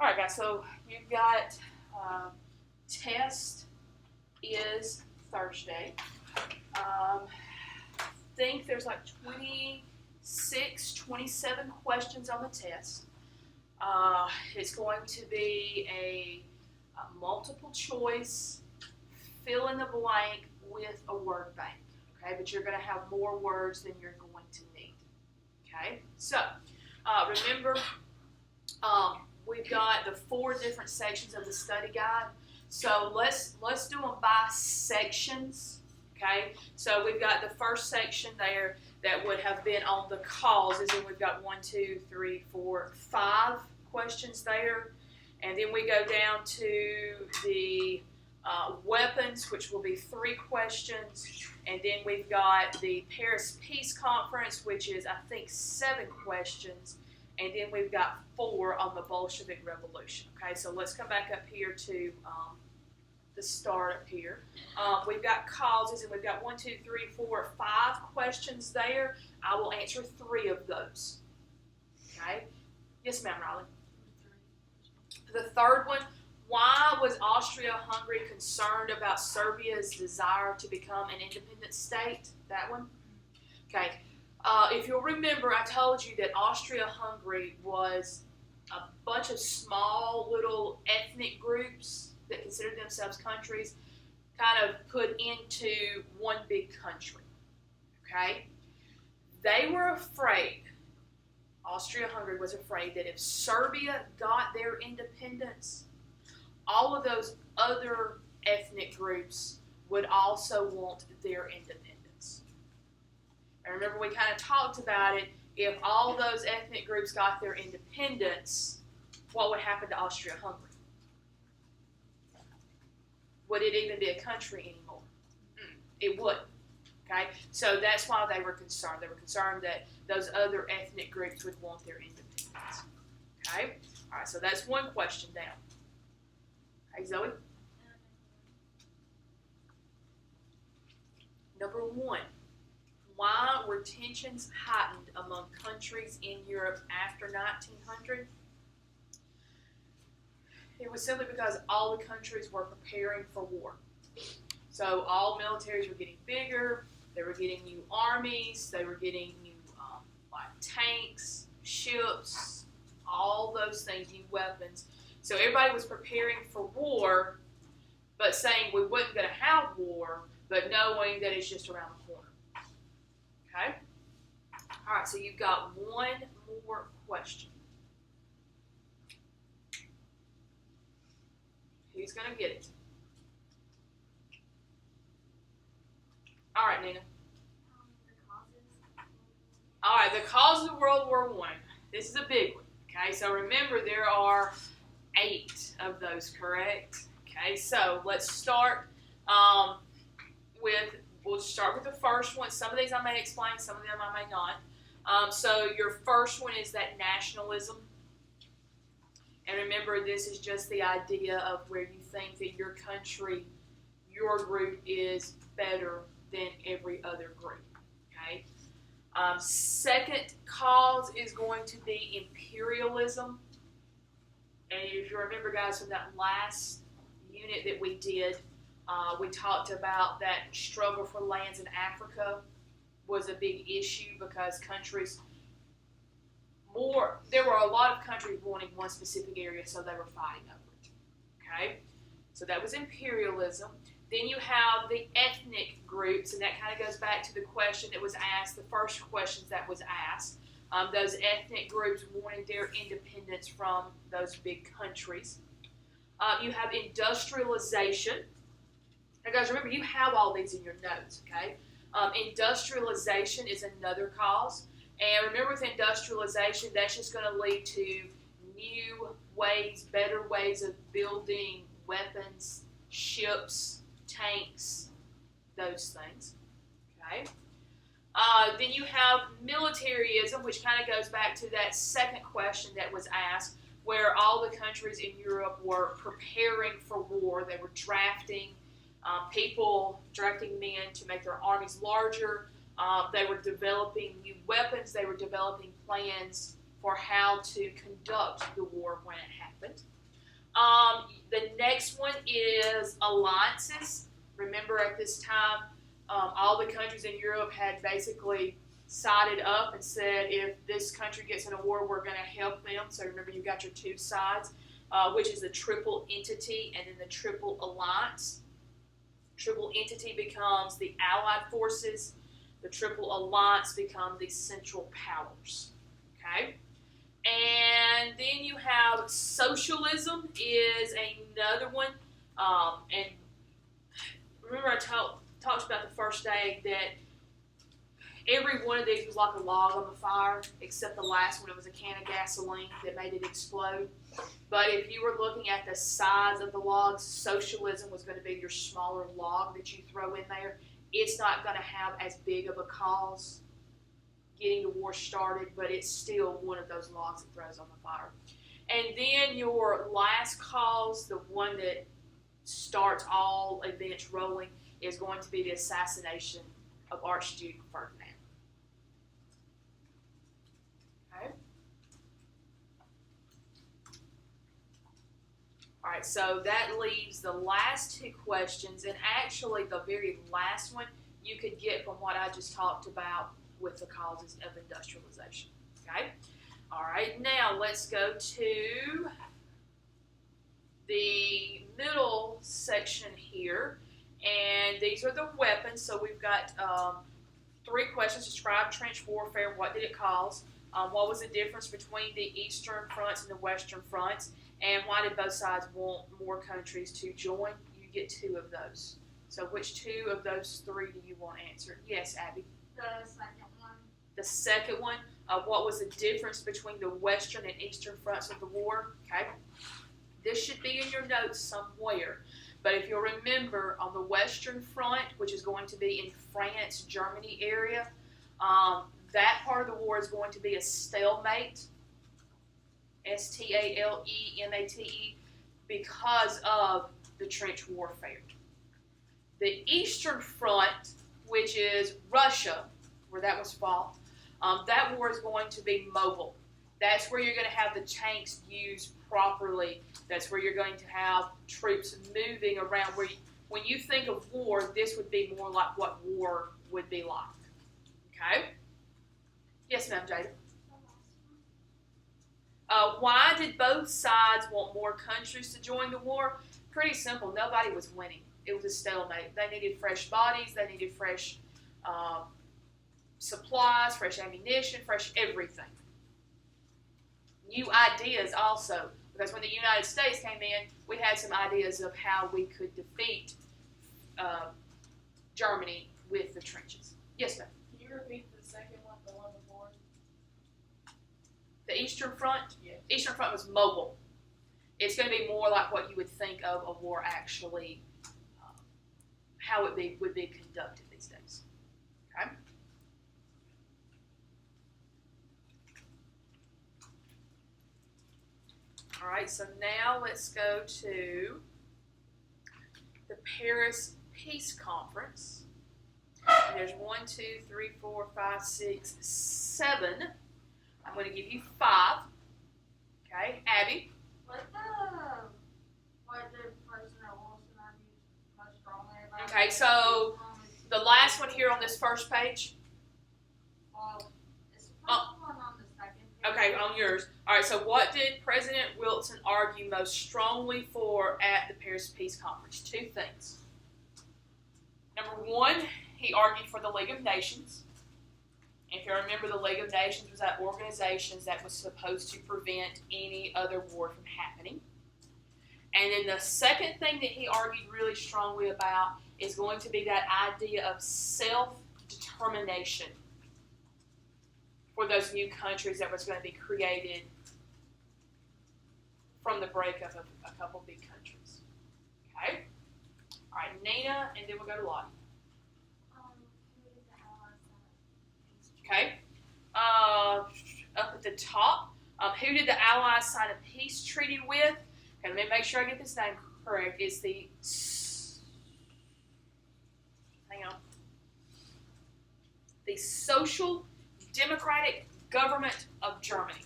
All right, guys. So you've got test is Thursday. I think there's like 26, 27 questions on the test. It's going to be a multiple choice, fill in the blank with a word bank. Okay, but you're going to have more words than you're going to need. Okay, so remember, we've got the 4 different sections of the study guide. So let's do them by sections. Okay, so we've got the first section there that would have been on the causes, and we've got 1, 2, 3, 4, 5 questions there, and then we go down to the weapons, which will be 3 questions, and then we've got the Paris Peace Conference, which is I think 7 questions, and then we've got 4 on the Bolshevik Revolution. Okay, so let's come back up here to the start up here. We've got causes, and we've got 1, 2, 3, 4, 5 questions there. I will answer 3 of those. Okay? Yes, ma'am, Riley. The third one, why was Austria-Hungary concerned about Serbia's desire to become an independent state? That one? Okay. If you'll remember, I told you that Austria-Hungary was a bunch of small little ethnic groups that considered themselves countries, kind of put into one big country. Okay? They were afraid, Austria-Hungary was afraid, that if Serbia got their independence, all of those other ethnic groups would also want their independence. And remember, we kind of talked about it. If all those ethnic groups got their independence, what would happen to Austria-Hungary? Would it even be a country anymore? It wouldn't. Okay? So that's why they were concerned. They were concerned that those other ethnic groups would want their independence. Okay? All right, so that's one question down. Hey, Zoe? Number 1. Why were tensions heightened among countries in Europe after 1900? It was simply because all the countries were preparing for war. So all militaries were getting bigger, they were getting new armies, they were getting new like tanks, ships, all those things, new weapons. So everybody was preparing for war, but saying we wasn't going to have war, but knowing that it's just around the corner. Okay? All right, so you've got one more question. Who's going to get it? All right, Nina. All right, the causes of World War I. This is a big one. Okay, so remember there are 8 of those, correct? Okay, so let's start we'll start with the first one. Some of these I may explain, some of them I may not. So your first one is that nationalism. And remember, this is just the idea of where you think that your country, your group is better than every other group. Okay. Second cause is going to be imperialism. And if you remember, guys, from that last unit that we did, we talked about that struggle for lands in Africa was a big issue because there were a lot of countries wanting one specific area, so they were fighting over it. Okay? So that was imperialism. Then you have the ethnic groups, and that kind of goes back to the question that was asked, the first questions that was asked. Those ethnic groups wanting their independence from those big countries. You have industrialization. Now, guys, remember, you have all these in your notes, okay? Industrialization is another cause. And remember, with industrialization, that's just going to lead to new ways, better ways of building weapons, ships, tanks, those things. Okay. Then you have militarism, which kind of goes back to that second question that was asked, where all the countries in Europe were preparing for war. They were drafting men to make their armies larger. They were developing new weapons. They were developing plans for how to conduct the war when it happened. The next one is alliances. Remember, at this time, all the countries in Europe had basically sided up and said, if this country gets in a war, we're going to help them. So remember, you've got your two sides, which is the triple entity and then the triple alliance. Triple entity becomes the Allied forces. The triple alliance becomes the Central Powers. Okay? And then you have socialism is another one. And remember I talked about the first day that every one of these was like a log on the fire, except the last one, it was a can of gasoline that made it explode. But if you were looking at the size of the logs, socialism was going to be your smaller log that you throw in there. It's not going to have as big of a cause getting the war started, but it's still one of those logs that throws on the fire. And then your last cause, the one that starts all events rolling, is going to be the assassination of Archduke Ferdinand. Okay. All right, so that leaves the last two questions, and actually the very last one you could get from what I just talked about with the causes of industrialization. Okay? All right, now let's go to the middle section here, and these are the weapons. So we've got 3 questions. Describe trench warfare. What did it cause? What was the difference between the Eastern fronts and the Western fronts? And why did both sides want more countries to join? You get 2 of those. So which 2 of those 3 do you want answered? Yes, Abby? The second one. The second one. What was the difference between the Western and Eastern fronts of the war? Okay. This should be in your notes somewhere. But if you'll remember, on the Western front, which is going to be in France, Germany area, that part of the war is going to be a stalemate, S-T-A-L-E-M-A-T-E, because of the trench warfare. The Eastern front, which is Russia, where that was fought, that war is going to be mobile. That's where you're going to have the tanks used properly. That's where you're going to have troops moving around. When you think of war, this would be more like what war would be like. Okay? Yes, ma'am, Jada. Why did both sides want more countries to join the war? Pretty simple. Nobody was winning. It was a stalemate. They needed fresh bodies. They needed fresh supplies, fresh ammunition, fresh everything. New ideas also, because when the United States came in, we had some ideas of how we could defeat Germany with the trenches. Yes, ma'am. Can you repeat the second one, the one before? The Eastern Front? Yeah. Eastern Front was mobile. It's going to be more like what you would think of a war actually, how it would be conducted these days. Okay? All right, so now let's go to the Paris Peace Conference. And there's 1, 2, 3, 4, 5, 6, 7. I'm going to give you 5. Okay, Abby? What did President Wilson argue most strongly about? Okay, so the last one here on this first page. Well, it's the first one on the second page. Okay, on yours. All right, so what did President Wilson argue most strongly for at the Paris Peace Conference? 2 things. Number 1, he argued for the League of Nations. If you remember, the League of Nations was that organization that was supposed to prevent any other war from happening. And then the second thing that he argued really strongly about is going to be that idea of self-determination for those new countries that was going to be created from the breakup of a couple big countries. Okay? All right, Nina, and then we'll go to Lottie. Okay? Up at the top, who did the Allies sign a peace treaty with? Okay, let me make sure I get this name correct. It's the... Hang on. The Social Democratic Government of Germany.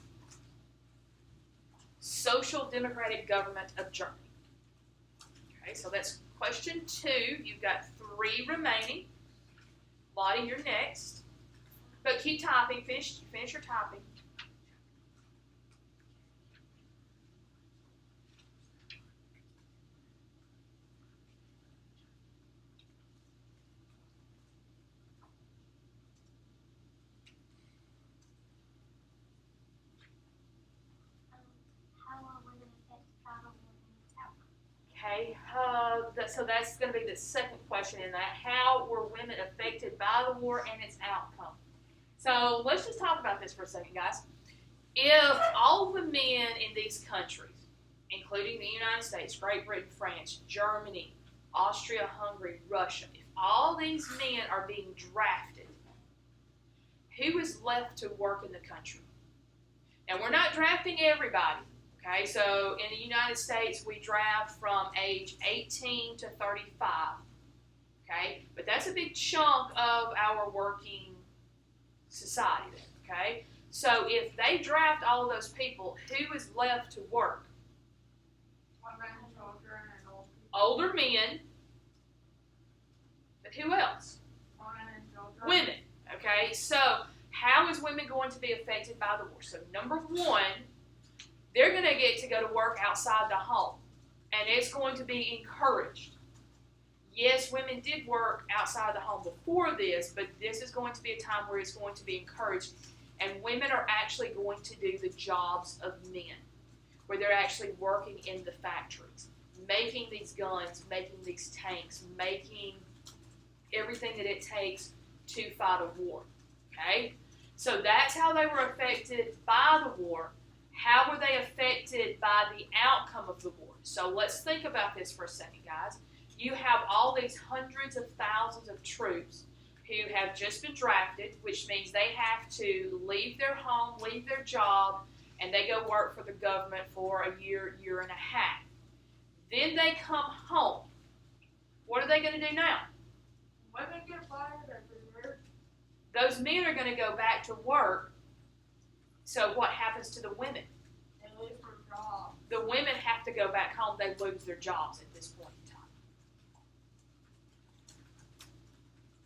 social democratic government of Germany. Okay, so that's question 2. You've got 3 remaining. Lottie, you're next. But keep typing. Finish your typing. Okay, so that's going to be the second question in that. How were women affected by the war and its outcome? So let's just talk about this for a second, guys. If all the men in these countries, including the United States, Great Britain, France, Germany, Austria, Hungary, Russia, if all these men are being drafted, who is left to work in the country? Now, we're not drafting everybody. Okay, so in the United States, we draft from age 18 to 35. Okay, but that's a big chunk of our working society. Okay, so if they draft all of those people, who is left to work? Women, children, and old people. Older men. But who else? Women and children. Women. Okay, so how is women going to be affected by the war? So number 1, they're going to get to go to work outside the home, and it's going to be encouraged. Yes, women did work outside the home before this, but this is going to be a time where it's going to be encouraged, and women are actually going to do the jobs of men, where they're actually working in the factories, making these guns, making these tanks, making everything that it takes to fight a war. Okay? So that's how they were affected by the war. How were they affected by the outcome of the war? So let's think about this for a second, guys. You have all these hundreds of thousands of troops who have just been drafted, which means they have to leave their home, leave their job, and they go work for the government for a year, year and a half. Then they come home. What are they going to do now? Women get fired everywhere. Those men are going to go back to work. So what happens to the women? They lose their jobs. The women have to go back home. They lose their jobs at this point in time.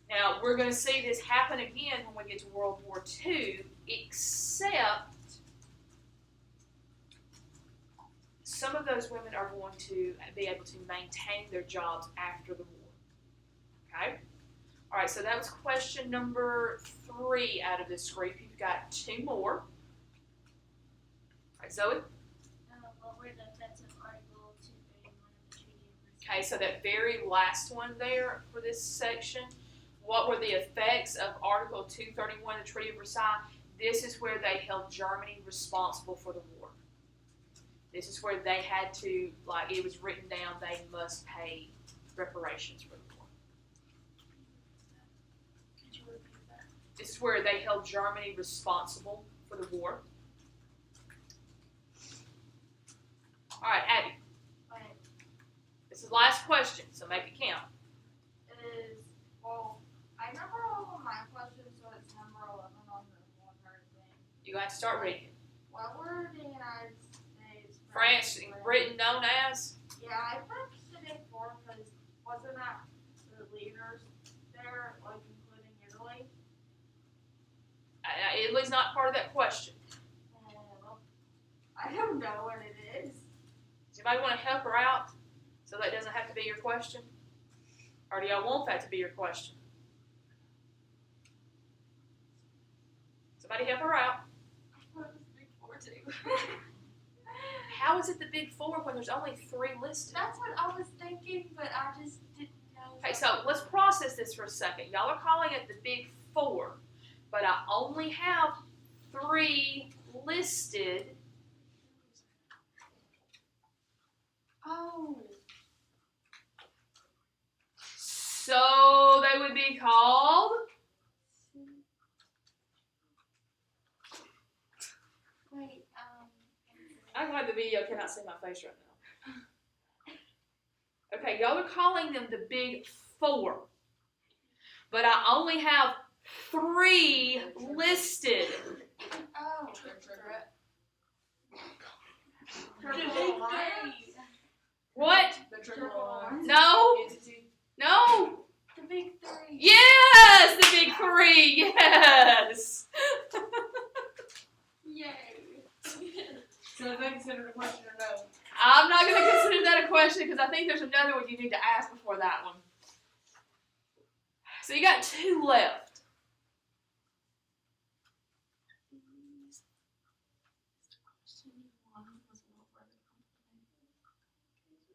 Now, we're going to see this happen again when we get to World War II, except some of those women are going to be able to maintain their jobs after the war. Okay? All right, so that was question number 3 out of this group. You've got 2 more. All right, Zoe? What were the effects of Article 231 of the Treaty of Versailles? Okay, so that very last one there for this section, what were the effects of Article 231 of the Treaty of Versailles? This is where they held Germany responsible for the war. This is where they had to, like it was written down, they must pay reparations for the war. Could you repeat that? This is where they held Germany responsible for the war. All right, Abby. Wait, This is the last question, so make it count. I remember all of my questions, so it's number 11 on the one card thing. You're going to have to start reading. What were the United States, France, Britain known as? Yeah, I put the big 4 because wasn't that the leaders there, like including Italy? Italy's not part of that question. I don't know what it is. Does anybody want to help her out so that doesn't have to be your question? Or do y'all want that to be your question? Somebody help her out. I thought it was the big 4 too. How is it the big 4 when there's only 3 listed? That's what I was thinking, but I just didn't know. Okay, so let's process this for a second. Y'all are calling it the big 4, but I only have 3 listed. Oh. So they would be called? Wait, I'm glad the video cannot see my face right now. Okay, y'all are calling them the big 4, but I only have 3 listed. Oh. Triple alliance? What? The Triple Alliance. No. Entity. No. The big three. Yes, the big three. Yes. Yay. So is that considered a question or no? I'm not going to consider that a question because I think there's another one you need to ask before that one. So you got 2 left.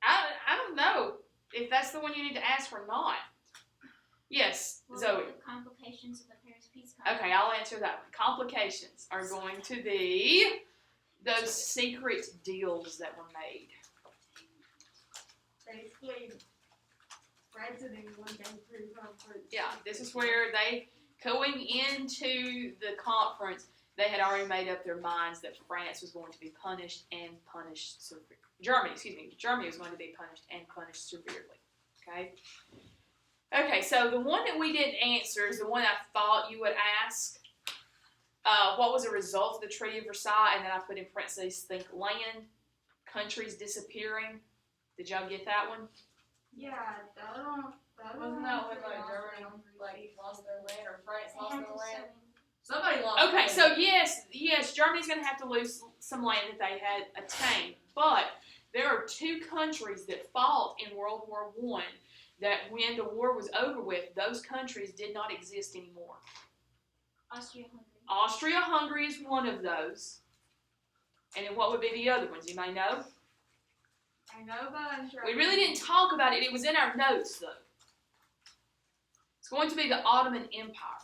I don't know if that's the one you need to ask or not. Yes, What Zoe. are the complications of the Paris Peace Conference? Okay, I'll answer that one. Complications are going to be those secret deals that were made. Basically, president one day through conference. Yeah, this is where they, going into the conference, they had already made up their minds that France was going to be punished and punished severely. Germany was going to be punished and punished severely. Okay? Okay, so the one that we didn't answer is the one I thought you would ask. What was the result of the Treaty of Versailles? And then I put in parentheses, think land, countries disappearing. Did y'all get that one? Yeah, that don't. Wasn't that when like Germany like lost their land or France They lost had their to land? send- Somebody lost. Okay, land. so yes, Germany's going to have to lose some land that they had attained. But there are 2 countries that fought in World War I that when the war was over with, those countries did not exist anymore. Austria-Hungary. Austria-Hungary is one of those. And then what would be the other ones? You may know. I know, but I'm sure. We really didn't talk about it. It was in our notes, though. It's going to be the Ottoman Empire.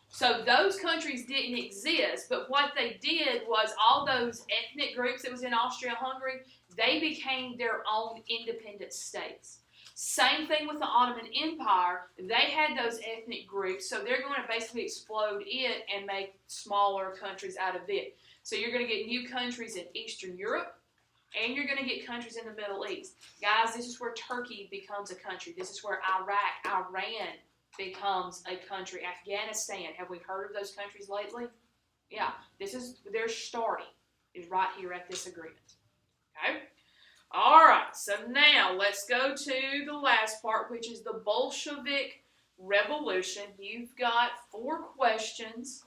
So those countries didn't exist, but what they did was all those ethnic groups that was in Austria-Hungary, they became their own independent states. Same thing with the Ottoman Empire. They had those ethnic groups, so they're going to basically explode it and make smaller countries out of it. So you're going to get new countries in Eastern Europe, and you're going to get countries in the Middle East. Guys, this is where Turkey becomes a country. This is where Iraq, Iran becomes a country. Afghanistan, have we heard of those countries lately? Yeah, this is their starting, is right here at this agreement. Okay? All right, so now let's go to the last part, which is the Bolshevik Revolution. You've got 4 questions.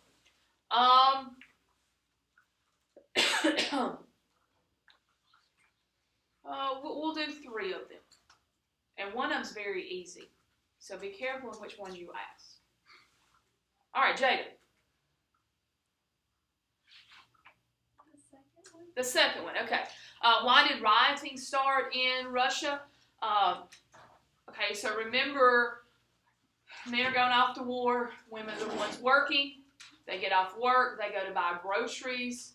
We'll do 3 of them. And one of them's very easy. So be careful in which one you ask. All right, Jada. The second one, okay. Why did rioting start in Russia? Okay, so remember, men are going off to war, women are the ones working. They get off work, they go to buy groceries.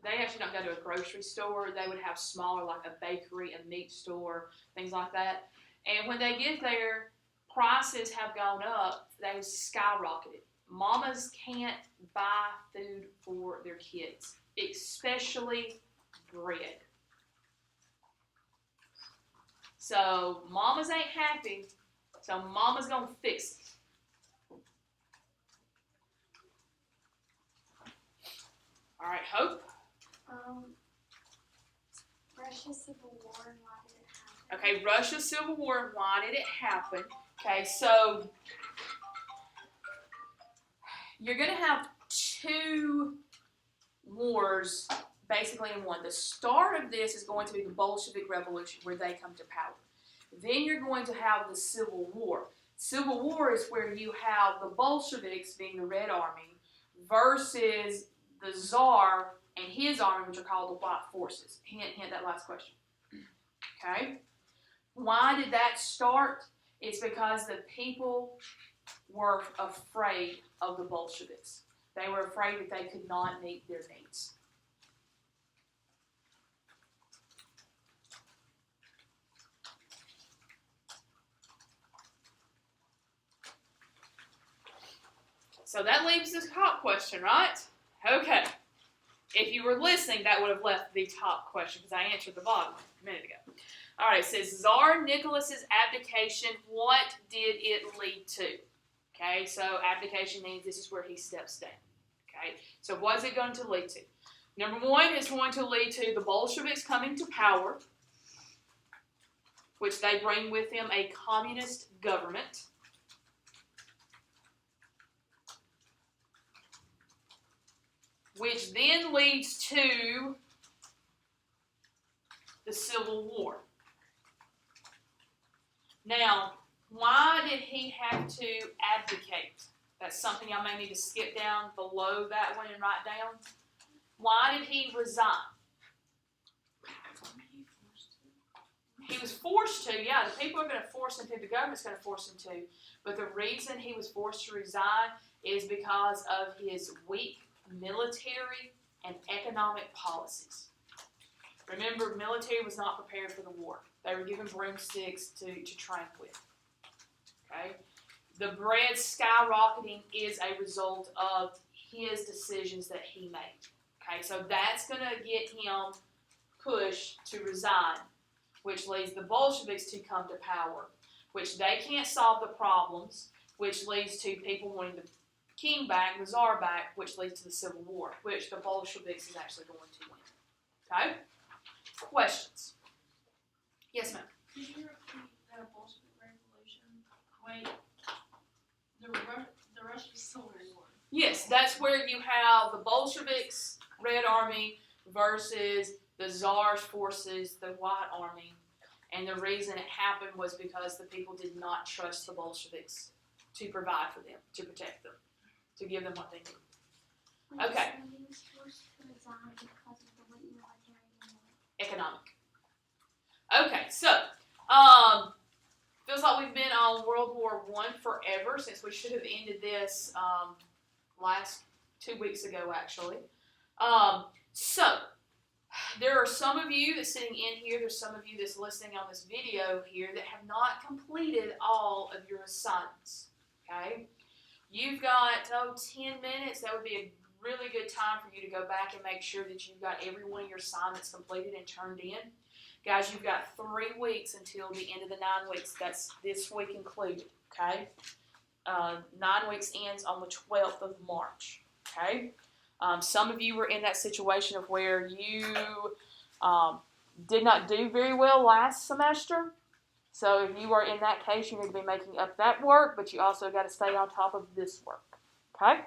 They actually don't go to a grocery store. They would have smaller, like a bakery, a meat store, things like that. And when they get there, prices have gone up. They've skyrocketed. Mamas can't buy food for their kids, especially bread. So mamas ain't happy, so mama's gonna fix it. All right, Hope. Russia Civil War and why did it happen? Okay, Russia Civil War, why did it happen? Okay, so you're going to have 2 wars basically in one. The start of this is going to be the Bolshevik Revolution, where they come to power. Then you're going to have the Civil War. Civil War is where you have the Bolsheviks, being the Red Army, versus the Tsar and his army, which are called the White Forces. Hint that last question. Okay? Why did that start? It's because the people were afraid of the Bolsheviks. They were afraid that they could not meet their needs. So that leaves the top question, right? Okay. If you were listening, that would have left the top question because I answered the bottom one a minute ago. All right, it says, Tsar Nicholas's abdication, what did it lead to? Okay, so abdication means this is where he steps down. Okay, so what is it going to lead to? Number one is going to lead to the Bolsheviks coming to power, which they bring with them a communist government. Which then leads to the Civil War. Now, why did he have to abdicate? That's something I may need to skip down below that one and write down. Why did he resign? He was forced to, yeah, the people are going to force him to, the government's going to force him to. But the reason he was forced to resign is because of his weak military and economic policies. Remember, military was not prepared for the war. They were given broomsticks to train with. Okay? The bread skyrocketing is a result of his decisions that he made. Okay, so that's going to get him pushed to resign, which leads the Bolsheviks to come to power, which they can't solve the problems, which leads to people wanting the king back, the czar back, which leads to the Civil War, which the Bolsheviks is actually going to win. Okay? Questions? Yes, ma'am. Could you repeat the Bolshevik Revolution? Wait, the Russian Civil War. Yes, that's where you have the Bolsheviks, Red Army, versus the Tsar's forces, the White Army. And the reason it happened was because the people did not trust the Bolsheviks to provide for them, to protect them, to give them what they need. Okay. So he was forced to resign because of the weak military and Economic. Okay, so, feels like we've been on World War I forever, since we should have ended this last 2 weeks ago, actually. So, there are some of you that's sitting in here, there's some of you that's listening on this video here that have not completed all of your assignments, okay? You've got, 10 minutes. That would be a really good time for you to go back and make sure that you've got every one of your assignments completed and turned in. Guys, you've got 3 weeks until the end of the 9 weeks. That's this week included, okay? 9 weeks ends on the 12th of March, okay? Some of you were in that situation of where you did not do very well last semester. So if you are in that case, you need to be making up that work, but you also got to stay on top of this work, okay?